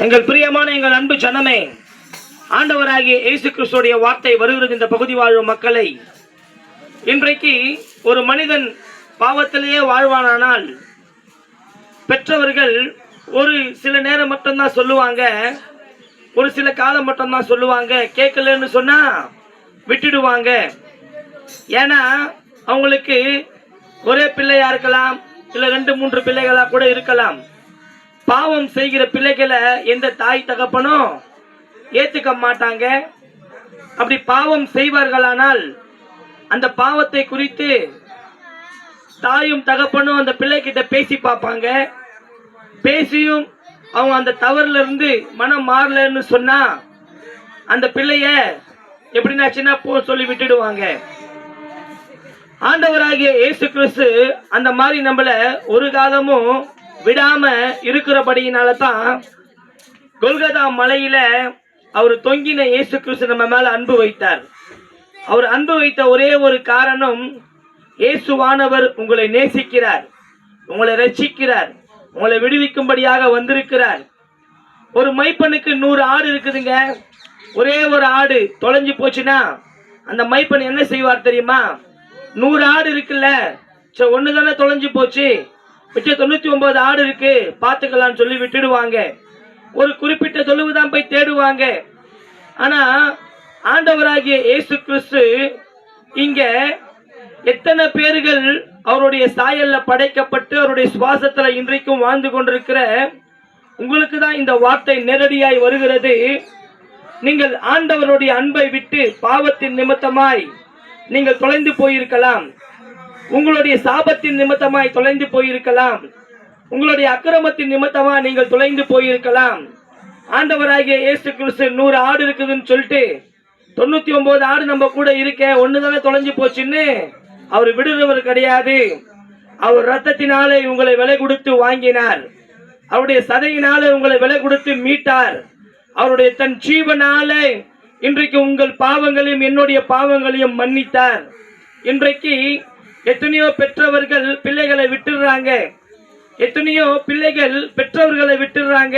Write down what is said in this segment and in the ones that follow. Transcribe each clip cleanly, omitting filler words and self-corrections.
எங்கள் பிரியமான எங்கள் அன்பு ஜனமே, ஆண்டவராகிய இயேசு கிறிஸ்துடைய வார்த்தை வருகிறது இந்த பகுதி வாழும் மக்களை. இன்றைக்கு ஒரு மனிதன் பாவத்திலேயே வாழ்வானால் பெற்றவர்கள் ஒரு சில நேரம் மட்டும்தான் சொல்லுவாங்க, ஒரு சில காலம் மட்டும்தான் சொல்லுவாங்க. கேட்கலன்னு சொன்னா விட்டுடுவாங்க. ஏன்னா அவங்களுக்கு ஒரே பிள்ளையா இருக்கலாம், இல்ல 2-3 பிள்ளைகளா கூட இருக்கலாம். பாவம் செய்கிற பிள்ளைகளை எந்த தாய் தகப்பனும் ஏத்துக்க மாட்டாங்க. அப்படி பாவம் செய்வார்களானால் அந்த பாவத்தை குறித்து தாயும் தகப்பனும் அந்த பிள்ளைகிட்ட பேசி பார்ப்பாங்க. பேசியும் அவங்க அந்த தவறுல இருந்து மனம் மாறலன்னு சொன்னா அந்த பிள்ளைய எப்படின்னாச்சுன்னா போ சொல்லி விட்டுடுவாங்க. ஆண்டவராகிய இயேசு கிறிஸ்து அந்த மாதிரி நம்மள ஒரு காலமும் விடாம இருக்கிறபடியினால தான் கொல்கதா மலையில அவர் தொங்கின இயேசு கிறிஸ்து நம்ம மேல அன்பு வைத்தார். அவர் அன்பு வைத்த ஒரே ஒரு காரணம், இயேசுவானவர் உங்களை நேசிக்கிறார், உங்களை ரட்சிக்கிறார், உங்களை விடுவிக்கும்படியாக வந்திருக்கிறார். ஒரு மைப்பனுக்கு 100 ஆடு இருக்குதுங்க. ஒரே ஒரு ஆடு தொலைஞ்சு போச்சுன்னா அந்த மைப்பன் என்ன செய்வார் தெரியுமா? 100 ஆடு இருக்குல்ல, ஒண்ணு தானே தொலைஞ்சு போச்சு, மிச்ச 99 ஆடு இருக்கு, பாத்துக்கலாம்னு சொல்லி விட்டுடுவாங்க. ஒரு குறிப்பிட்ட தொழுவு தான் போய் தேடுவாங்க. ஆனா ஆண்டவராகிய இயேசு கிறிஸ்து இங்க எத்தனை பேர்கள் அவருடைய சாயல்ல படைக்கப்பட்டு அவருடைய சுவாசத்துல இன்றைக்கும் வாழ்ந்து கொண்டிருக்கிற உங்களுக்கு தான் இந்த வார்த்தை நேரடியாய் வருகிறது. நீங்கள் ஆண்டவருடைய அன்பை விட்டு பாவத்தின் நிமித்தமாய் நீங்கள் தொலைந்து போயிருக்கலாம், உங்களுடைய சாபத்தின் நிமித்தமாய் தொலைந்து போயிருக்கலாம், உங்களுடைய அக்கிரமத்தின் நிமித்தமாய் நீங்கள் தொலைந்து போயிருக்கலாம். ஆண்டவராகிய இயேசு கிறிஸ்து 100 ஆடு இருக்குதுன்னு சொல்லிட்டு 99 ஆடு நம்ம கூட இருக்க, ஒண்ணுதானே தொலைஞ்சு போச்சுன்னு அவர் விடுறவர் கிடையாது. அவர் ரத்தத்தினாலே உங்களை விலை கொடுத்து வாங்கினார், அவருடைய சதையினாலே உங்களை விலை கொடுத்து மீட்டார், அவருடைய தன் ஜீவனாலே இன்றைக்கு உங்கள் பாவங்களையும் என்னுடைய பாவங்களையும் மன்னித்தார். இன்றைக்கு எத்தனையோ பெற்றவர்கள் பிள்ளைகளை விட்டுடுறாங்க, எத்தனையோ பிள்ளைகள் பெற்றவர்களை விட்டுடுறாங்க.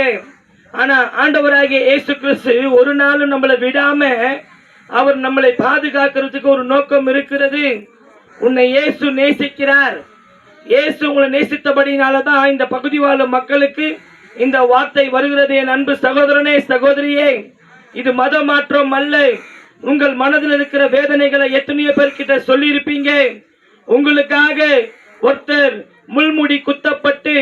ஆனா ஆண்டவராகிய இயேசு கிறிஸ்து ஒரு நாளும் நம்மளை விடாம அவர் நம்மளை பாதுகாக்கிறதுக்கு ஒரு நோக்கம் இருக்கிறது. உன்னை இயேசு நேசிக்கிறார். இயேசு உங்களை நேசித்தபடினாலதான் இந்த பகுதி வாழும் மக்களுக்கு இந்த வார்த்தை வருகிறது. என் அன்பு சகோதரனே சகோதரியே, இது மத மாற்றம் அல்ல. உங்கள் மனதில் இருக்கிற வேதனைகளை எத்தனையோ பேர்கிட்ட சொல்லி இருப்பீங்க. உங்களுக்காக ஒருத்தர் முள்முடி குத்தப்பட்டு,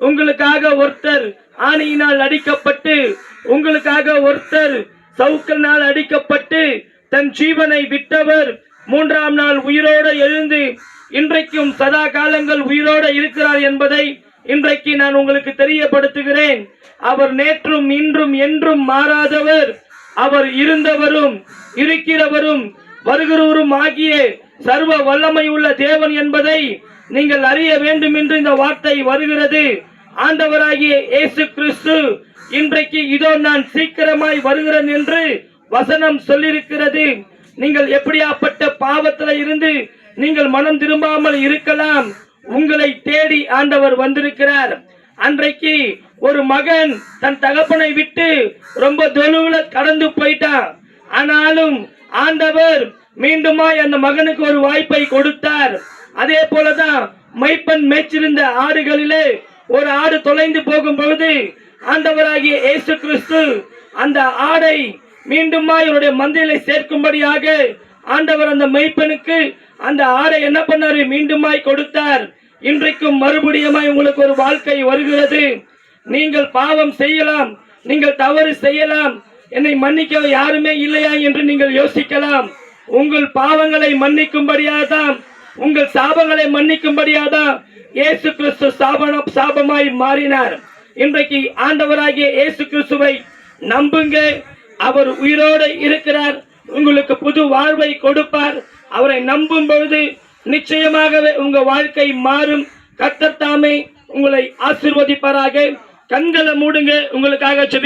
உங்களுக்காக ஒருத்தர் ஆணியினால் அடிக்கப்பட்டு, உங்களுக்காக ஒருத்தர் சவுக்கனால் அடிக்கப்பட்டு தன் ஜீவனை விட்டவர் 3ஆம் நாள் உயிரோடு எழுந்து இன்றைக்கும் சதா காலங்கள் உயிரோடு இருக்கிறார் என்பதை இன்றைக்கு நான் உங்களுக்கு தெரியப்படுத்துகிறேன். அவர் நேற்றும் இன்றும் என்றும் மாறாதவர். அவர் இருந்தவரும் இருக்கிறவரும் வருகிறவரும் ஆகிய சர்வ வல்லமை உள்ள தேவன் என்பதை நீங்கள் அறிய வேண்டும் என்று இந்த வார்த்தை வருகிறது. ஆண்டவராகிய இயேசு கிறிஸ்து இன்றைக்கு இதோ நான் சீக்கிரமாய் வருகிறேன் என்று வசனம் சொல்லியிருக்கிறது. நீங்கள் எப்படியாப்பட்ட பாவத்தில் இருந்து நீங்கள் மனம் திரும்பாமல் இருக்கலாம், உங்களை தேடி ஆண்டவர் வந்திருக்கிறார். அன்றைக்கு ஒரு மகன் தன் தகப்பனை விட்டு ரொம்ப தொலைவுல கடந்து போயிட்டான். ஆனாலும் ஆண்டவர் மீண்டுமாய் அந்த மகனுக்கு ஒரு வாய்ப்பை கொடுத்தார். அதே போலதான் மைப்பன் மேய்ச்சிருந்த ஆடுகளிலே ஒரு ஆடு தொலைந்து போகும் பொழுது ஆண்டவராகிய இயேசு கிறிஸ்து அந்த ஆடை மீண்டுமாய் அவருடைய மந்தையில சேர்க்கும்படியாக ஆண்டவர் அந்த மைப்பனுக்கு அந்த ஆடை என்ன பண்ணாரு? மீண்டுமாய் கொடுத்தார். இன்றைக்கும் மறுபடியுமாய் உங்களுக்கு ஒரு வாழ்க்கை வருகிறது. நீங்கள் பாவம் செய்யலாம், நீங்கள் தவறு செய்யலாம், என்னை மன்னிக்க யாருமே இல்லையா என்று நீங்கள் யோசிக்கலாம். உங்கள் பாவங்களை மன்னிக்கும்படியாதான், உங்கள் சாபங்களை மன்னிக்கும்படியாதான் இயேசு கிறிஸ்து சாபமாய் மாறினார். இன்றைக்கு ஆண்டவராகிய இயேசு கிறிஸ்துவை நம்புங்க. அவர் உயிரோடு இருக்கிறார், உங்களுக்கு புது வாழ்வை கொடுப்பார். அவரை நம்பும் பொழுது நிச்சயமாகவே உங்க வாழ்க்கை மாறும். கர்த்தர் தாமே உங்களை ஆசீர்வதிப்பாராக. கண்களை மூடுங்க, உங்களுக்காக ஜெபி